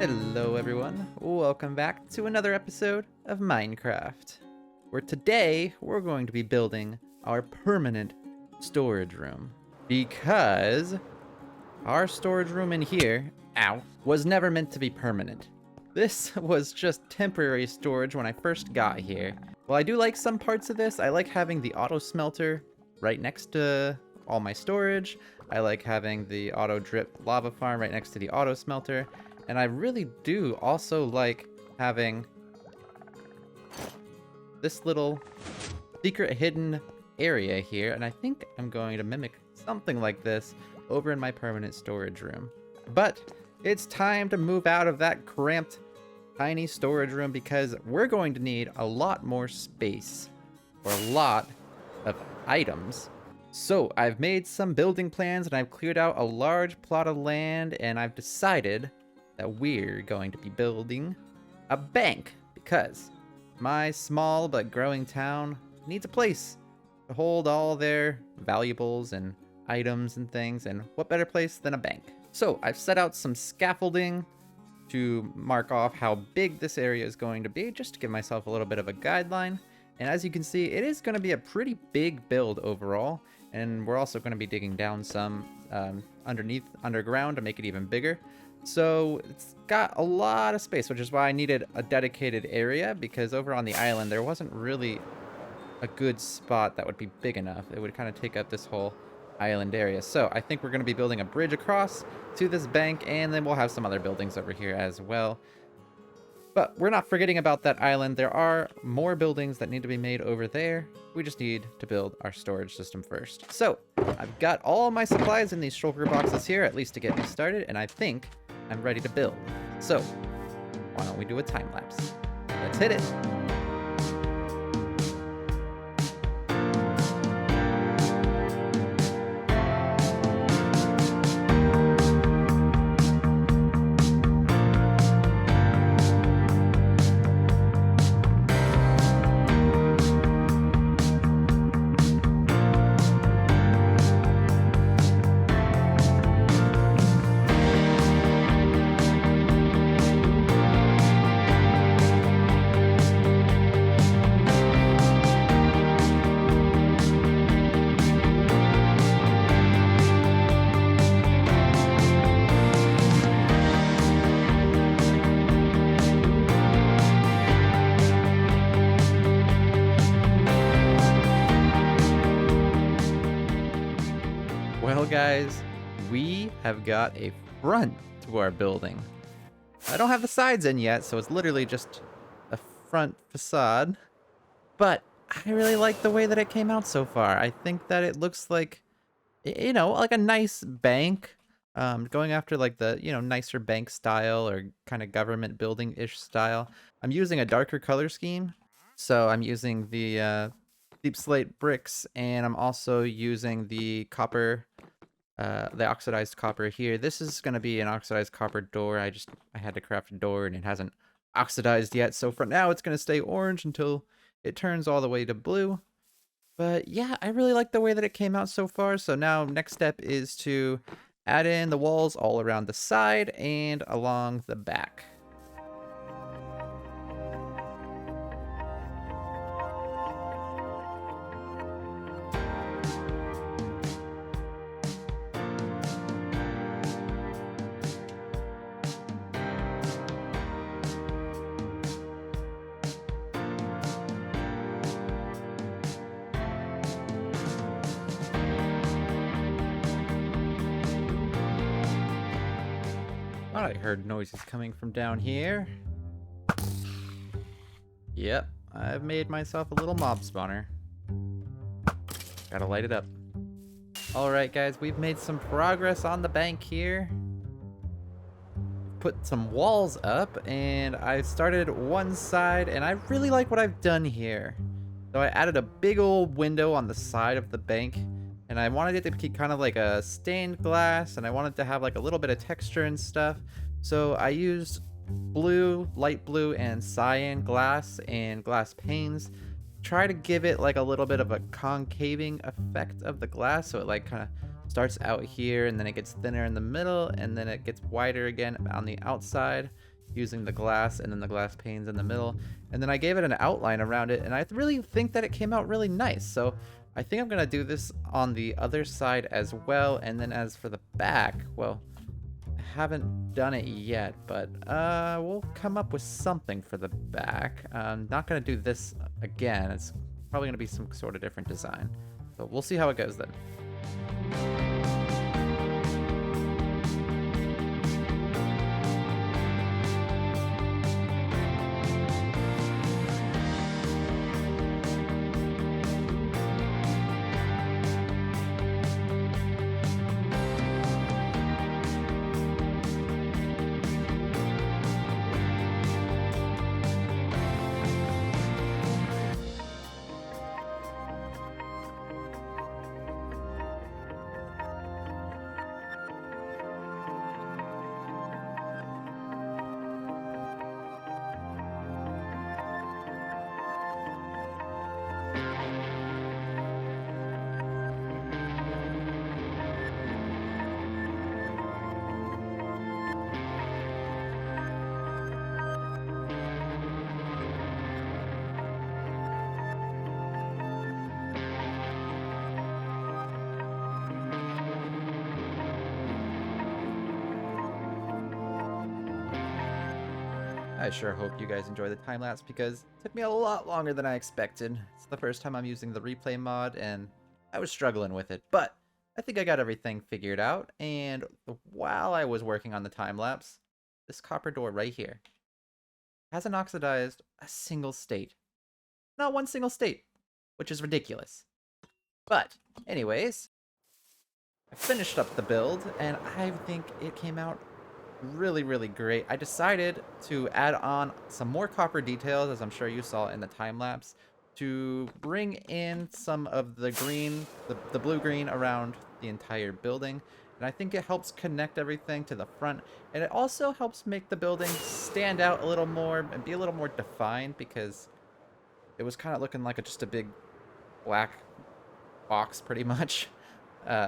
Hello everyone, welcome back to another episode of Minecraft, where today we're going to be building our permanent storage room. Because our storage room in here, was never meant to be permanent. This was just temporary storage when I first got here. While I do like some parts of this, I like having the auto smelter right next to all my storage. I like having the auto drip lava farm right next to the auto smelter. And I really do also like having this little secret hidden area here. And I think I'm going to mimic something like this over in my permanent storage room. But it's time to move out of that cramped, tiny storage room because we're going to need a lot more space for a lot of items. So I've made some building plans and I've cleared out a large plot of land, and I've decided that we're going to be building a bank because my small but growing town needs a place to hold all their valuables and items and things, and what better place than a bank? So I've set out some scaffolding to mark off how big this area is going to be, just to give myself a little bit of a guideline. And as you can see, it is going to be a pretty big build overall, and we're also going to be digging down some underground to make it even bigger. So it's got a lot of space, which is why I needed a dedicated area, because over on the island there wasn't really a good spot that would be big enough. It would kind of take up this whole island area. So I think we're going to be building a bridge across to this bank, and then we'll have some other buildings over here as well. But we're not forgetting about that island. There are more buildings that need to be made over there. We just need to build our storage system first. So I've got all my supplies in these shulker boxes here, at least to get me started, and I think I'm ready to build. So why don't we do a time lapse? Let's hit it. Well, guys, we have got a front to our building. I don't have the sides in yet, so it's literally just a front facade. But I really like the way that it came out so far. I think that it looks like, like a nice bank. Going after like the, nicer bank style or kind of government building-ish style. I'm using a darker color scheme. So I'm using the deep slate bricks, and I'm also using the copper, the oxidized copper here. This is going to be an oxidized copper door. I had to craft a door and it hasn't oxidized yet. So for now it's going to stay orange until it turns all the way to blue. But yeah, I really like the way that it came out so far. So now next step is to add in the walls all around the side and along the back. I heard noises coming from down here. Yep, I've made myself a little mob spawner. Gotta light it up. Alright guys, we've made some progress on the bank here. Put some walls up, and I started one side, and I really like what I've done here. So I added a big old window on the side of the bank, and I wanted it to be kind of like a stained glass, and I wanted to have like a little bit of texture and stuff. So I used blue, light blue, and cyan glass and glass panes. Try to give it like a little bit of a concaving effect of the glass, so it like kind of starts out here and then it gets thinner in the middle and then it gets wider again on the outside. using the glass and then the glass panes in the middle. And then I gave it an outline around it, and I really think that it came out really nice. So I think I'm gonna do this on the other side as well. And then as for the back, well, I haven't done it yet, but we'll come up with something for the back. I'm not gonna do this again. It's probably gonna be some sort of different design. So we'll see how it goes then. I sure hope you guys enjoy the time lapse because it took me a lot longer than I expected. It's the first time I'm using the replay mod and I was struggling with it, but I think I got everything figured out. And while I was working on the time lapse, this copper door right here hasn't oxidized a single state. Not one single state, which is ridiculous. But anyways, I finished up the build and I think it came out really great. I decided to add on some more copper details, as I'm sure you saw in the time lapse, to bring in some of the green, the blue-green around the entire building. And I think it helps connect everything to the front, and it also helps make the building stand out a little more and be a little more defined, because it was kind of looking like just a big black box pretty much.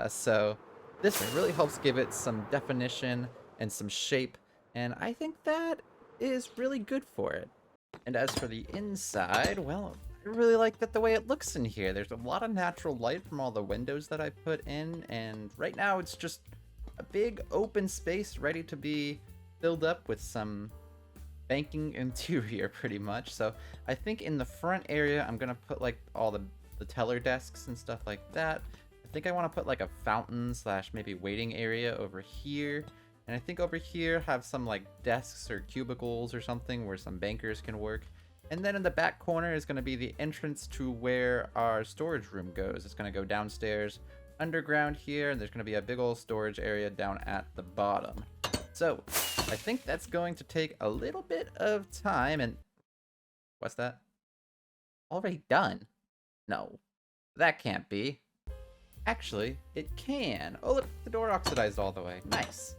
So this really helps give it some definition and some shape, and I think that is really good for it. And as for the inside, well, I really like that the way it looks in here. There's a lot of natural light from all the windows that I put in, and right now it's just a big open space ready to be filled up with some banking interior pretty much. So I think in the front area I'm gonna put like all the teller desks and stuff like that. I think I want to put like a fountain slash maybe waiting area over here. And I think over here have some like desks or cubicles or something where some bankers can work. And then in the back corner is going to be the entrance to where our storage room goes. It's going to go downstairs, underground here, and there's going to be a big old storage area down at the bottom. So I think that's going to take a little bit of time. And what's that? Already done? No, that can't be. Actually, it can. Oh, look, the door oxidized all the way. Nice.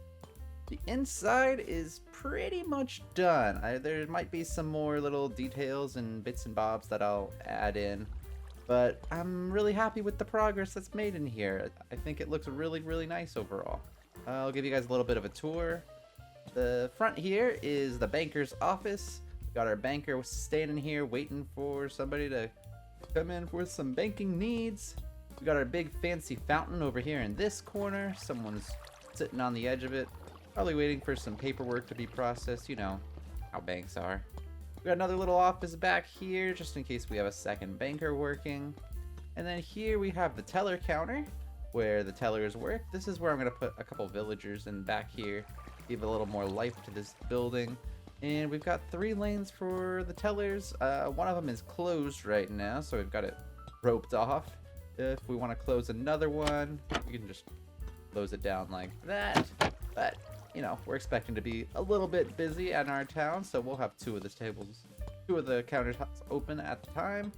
The inside is pretty much done. There might be some more little details and bits and bobs that I'll add in, but I'm really happy with the progress that's made in here. I think it looks really nice overall. I'll give you guys a little bit of a tour. The front here is the banker's office. We got our banker standing here waiting for somebody to come in for some banking needs. We got our big fancy fountain over here in this corner. Someone's sitting on the edge of it, probably waiting for some paperwork to be processed. You know how banks are. We got another little office back here just in case we have a second banker working. And then here we have the teller counter where the tellers work. This is where I'm going to put a couple villagers in back here, give a little more life to this building. And we've got 3 lanes for the tellers. One of them is closed right now, so we've got it roped off. If we want to close another one, we can just close it down like that. But you know, we're expecting to be a little bit busy in our town, so we'll have 2 of the countertops open at the time.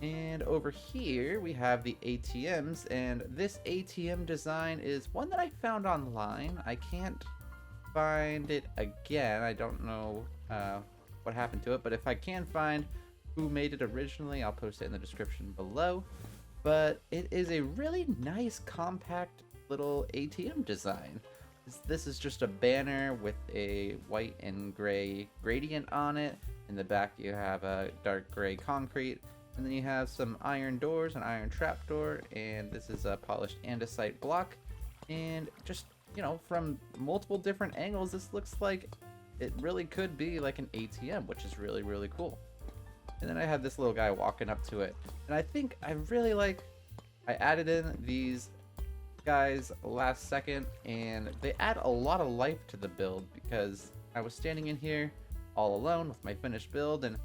And over here we have the ATMs, and this ATM design is one that I found online. I can't find it again. I don't know what happened to it, but if I can find who made it originally, I'll post it in the description below. But it is a really nice, compact little ATM design. This is just a banner with a white and gray gradient on it. In the back you have a dark gray concrete, and then you have some iron doors, an iron trapdoor, and this is a polished andesite block. And just, you know, from multiple different angles, this looks like it really could be like an ATM, which is really, really cool. And then I have this little guy walking up to it, and I think I added in these guys last second, and they add a lot of life to the build, because I was standing in here all alone with my finished build, and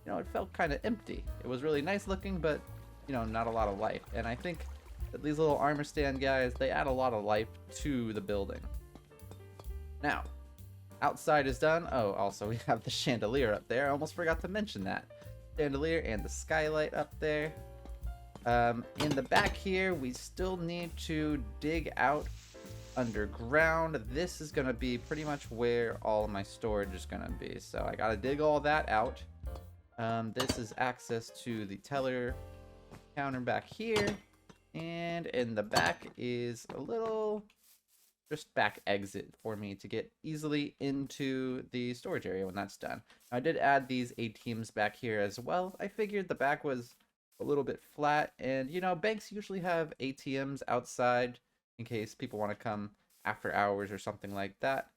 you know, it felt kind of empty. It was really nice looking, but you know, not a lot of life. And I think that these little armor stand guys, they add a lot of life to the building. Now, outside is done. Oh, also we have the chandelier up there. I almost forgot to mention that. Chandelier and the skylight up there. In the back here, we still need to dig out underground. This is going to be pretty much where all of my storage is going to be. So I got to dig all that out. This is access to the teller counter back here. And in the back is a little just back exit for me to get easily into the storage area when that's done. I did add these ATMs back here as well. I figured the back was a little bit flat, and you know, banks usually have ATMs outside in case people want to come after hours or something like that.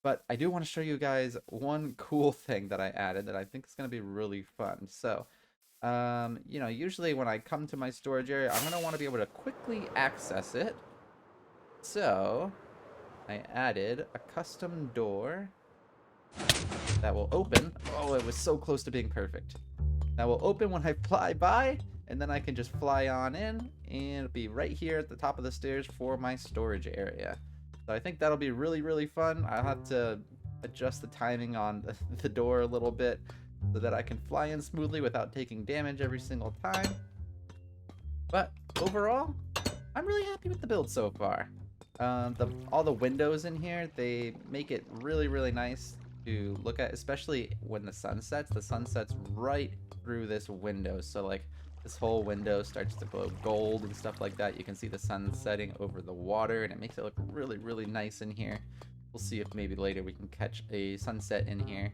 But I do want to show you guys one cool thing that I added that I think is going to be really fun. So you know, usually when I come to my storage area, I'm going to want to be able to quickly access it. So I added a custom door that will open. Oh, it was so close to being perfect. That will open when I fly by, and then I can just fly on in and be right here at the top of the stairs for my storage area. So I think that'll be really, really fun. I'll have to adjust the timing on the door a little bit so that I can fly in smoothly without taking damage every single time. But overall, I'm really happy with the build so far. All the windows in here, they make it really, really nice to look at, especially when the sun sets. The sun sets right through this window, so like this whole window starts to glow gold and stuff like that. You can see the sun setting over the water, and it makes it look really, really nice in here. We'll see if maybe later we can catch a sunset in here.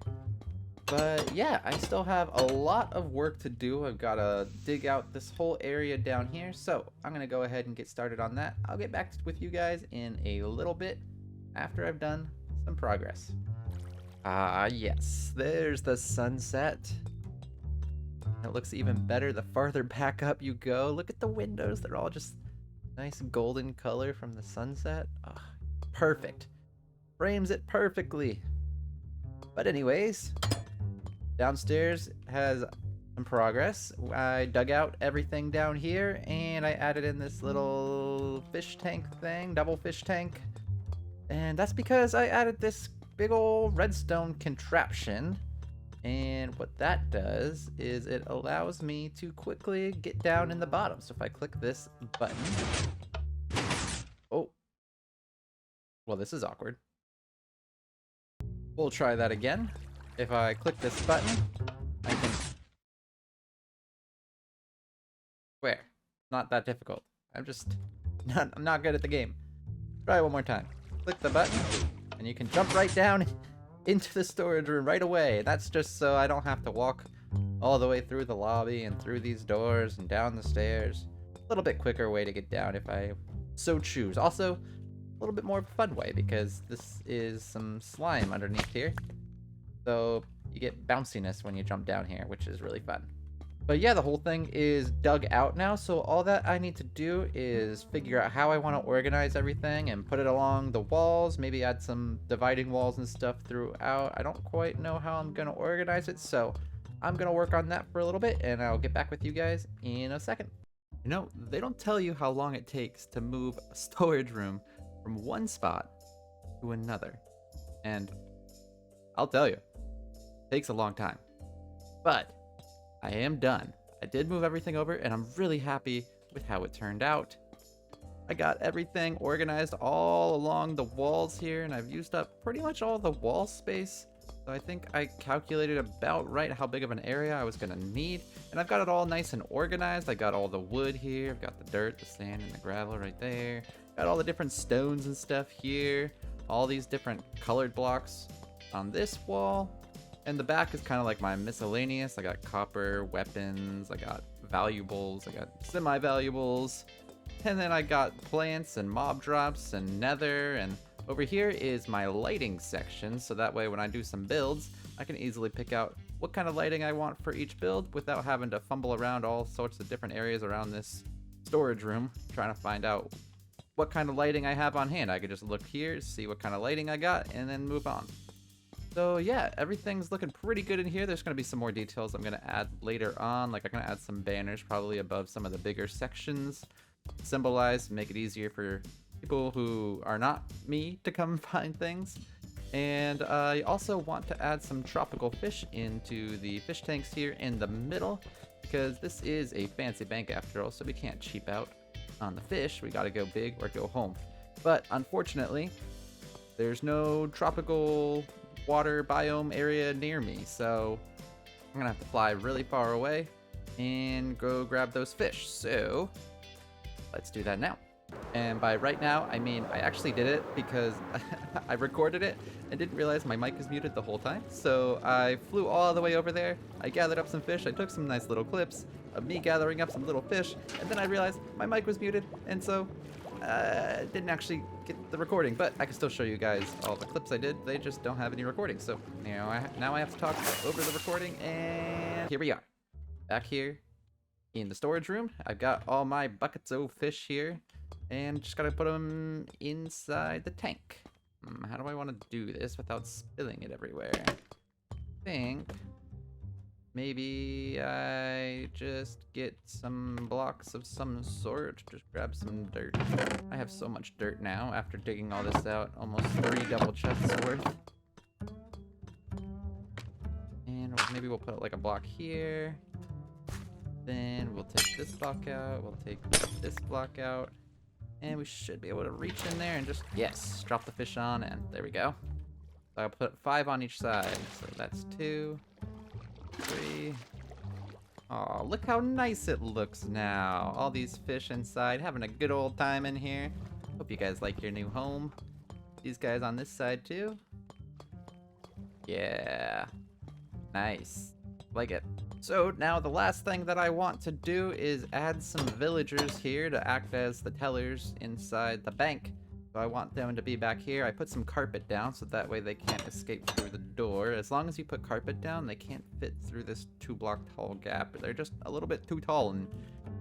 But yeah, I still have a lot of work to do. I've got to dig out this whole area down here, so I'm going to go ahead and get started on that. I'll get back with you guys in a little bit after I've done some progress. Ah, yes, there's the sunset. It looks even better the farther back up you go. Look at the windows. They're all just nice golden color from the sunset. Oh, perfect. Frames it perfectly. But anyways, downstairs has some progress. I dug out everything down here, and I added in this little fish tank thing, double fish tank. And that's because I added this big old redstone contraption. And what that does is it allows me to quickly get down in the bottom. So if I click this button, oh, well, this is awkward. We'll try that again. If I click this button, I can, where? Not that difficult. I'm not good at the game. Try it one more time. Click the button, and you can jump right down into the storage room right away. That's just so I don't have to walk all the way through the lobby and through these doors and down the stairs. A little bit quicker way to get down if I so choose. Also, a little bit more fun way because this is some slime underneath here. So you get bounciness when you jump down here, which is really fun. But yeah, the whole thing is dug out now, so all that I need to do is figure out how I want to organize everything and put it along the walls, maybe add some dividing walls and stuff throughout. I don't quite know how I'm going to organize it, so I'm going to work on that for a little bit, and I'll get back with you guys in a second. You know, they don't tell you how long it takes to move a storage room from one spot to another, and I'll tell you, it takes a long time. But I am done. I did move everything over, and I'm really happy with how it turned out. I got everything organized all along the walls here, and I've used up pretty much all the wall space. So I think I calculated about right how big of an area I was going to need. And I've got it all nice and organized. I got all the wood here. I've got the dirt, the sand, and the gravel right there. Got all the different stones and stuff here. all these different colored blocks on this wall. And the back is kind of like my miscellaneous. I got copper, weapons, I got valuables, I got semi-valuables. And then I got plants and mob drops and nether. And over here is my lighting section. So that way when I do some builds, I can easily pick out what kind of lighting I want for each build without having to fumble around all sorts of different areas around this storage room trying to find out what kind of lighting I have on hand. I could just look here, see what kind of lighting I got, and then move on. So yeah, everything's looking pretty good in here. There's going to be some more details I'm going to add later on. Like I'm going to add some banners probably above some of the bigger sections. Symbolize, make it easier for people who are not me to come find things. And I also want to add some tropical fish into the fish tanks here in the middle, because this is a fancy bank after all, so we can't cheap out on the fish. We got to go big or go home. But unfortunately, there's no tropical water biome area near me, so I'm gonna have to fly really far away and go grab those fish. So let's do that now. And by right now, I mean I actually did it because I recorded it and didn't realize my mic was muted the whole time. So I flew all the way over there, I gathered up some fish, I took some nice little clips of me gathering up some little fish, and then I realized my mic was muted, and so didn't actually get the recording, but I can still show you guys all the clips I did. They just don't have any recording, so now I have to talk over the recording, and here we are. Back here in the storage room, I've got all my buckets of fish here, and just gotta put them inside the tank. How do I want to do this without spilling it everywhere? I think maybe I just get some blocks of some sort. Just grab some dirt. I have so much dirt now after digging all this out. Almost 3 double chests worth. And maybe we'll put like a block here. Then we'll take this block out. We'll take this block out. And we should be able to reach in there and just, yes, drop the fish on. And there we go. So I'll put 5 on each side. So that's 2. 3. Oh, look how nice it looks now. All these fish inside, having a good old time in here. Hope you guys like your new home. These guys on this side too. Yeah. Nice. Like it. So now the last thing that I want to do is add some villagers here to act as the tellers inside the bank. So I want them to be back here. I put some carpet down so that way they can't escape through the door. As long as you put carpet down, they can't fit through this 2-block tall gap. They're just a little bit too tall and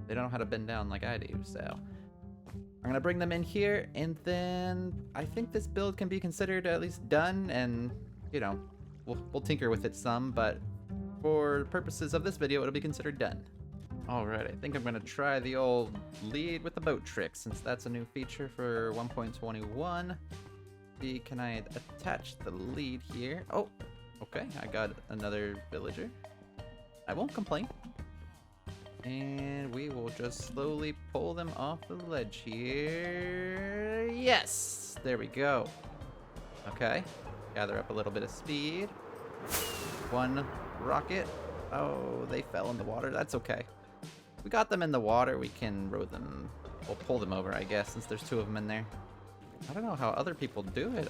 they don't know how to bend down like I do. So I'm gonna bring them in here, and then I think this build can be considered at least done, and you know, we'll tinker with it some, but for purposes of this video, it'll be considered done. Alright, I think I'm gonna try the old lead with the boat trick, since that's a new feature for 1.21. See, can I attach the lead here? Oh, okay, I got another villager. I won't complain. And we will just slowly pull them off the ledge here. Yes! There we go. Okay, gather up a little bit of speed. 1 rocket. Oh, they fell in the water. That's okay. We got them in the water. We can row them. We'll pull them over, I guess, since there's 2 of them in there. I don't know how other people do it.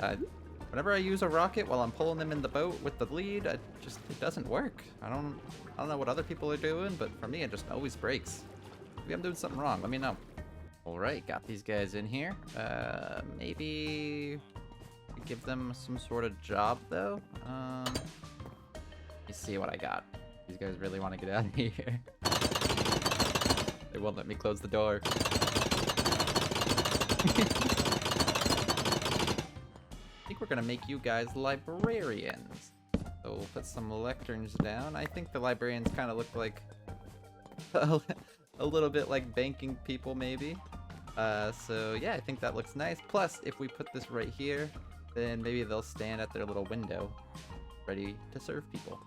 Whenever I use a rocket while I'm pulling them in the boat with the lead, it doesn't work. I don't know what other people are doing, but for me, it just always breaks. Maybe I'm doing something wrong. Let me know. All right, got these guys in here. Maybe give them some sort of job though. Let me see what I got. These guys really want to get out of here. They won't let me close the door. I think we're gonna make you guys librarians. So we'll put some lecterns down. I think the librarians kind of look like a little bit like banking people maybe. So yeah, I think that looks nice. Plus, if we put this right here, then maybe they'll stand at their little window ready to serve people.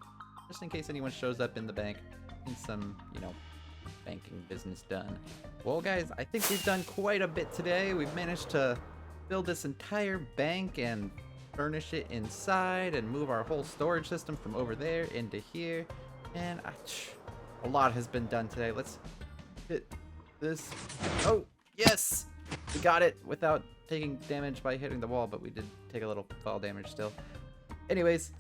Just in case anyone shows up in the bank in some, you know, banking business done. Well guys, I think we've done quite a bit today. We've managed to build this entire bank and furnish it inside and move our whole storage system from over there into here. And a lot has been done today. Let's hit this. Oh, yes! We got it without taking damage by hitting the wall, but we did take a little fall damage still. Anyways,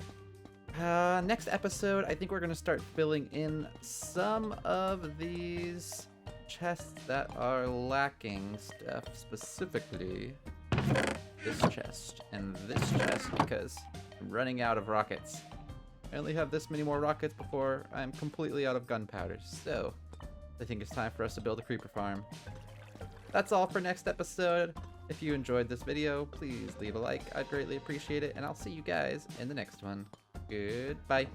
next episode, I think we're going to start filling in some of these chests that are lacking stuff, specifically this chest and this chest, because I'm running out of rockets. I only have this many more rockets before I'm completely out of gunpowder, so I think it's time for us to build a creeper farm. That's all for next episode. If you enjoyed this video, please leave a like. I'd greatly appreciate it, and I'll see you guys in the next one. Goodbye.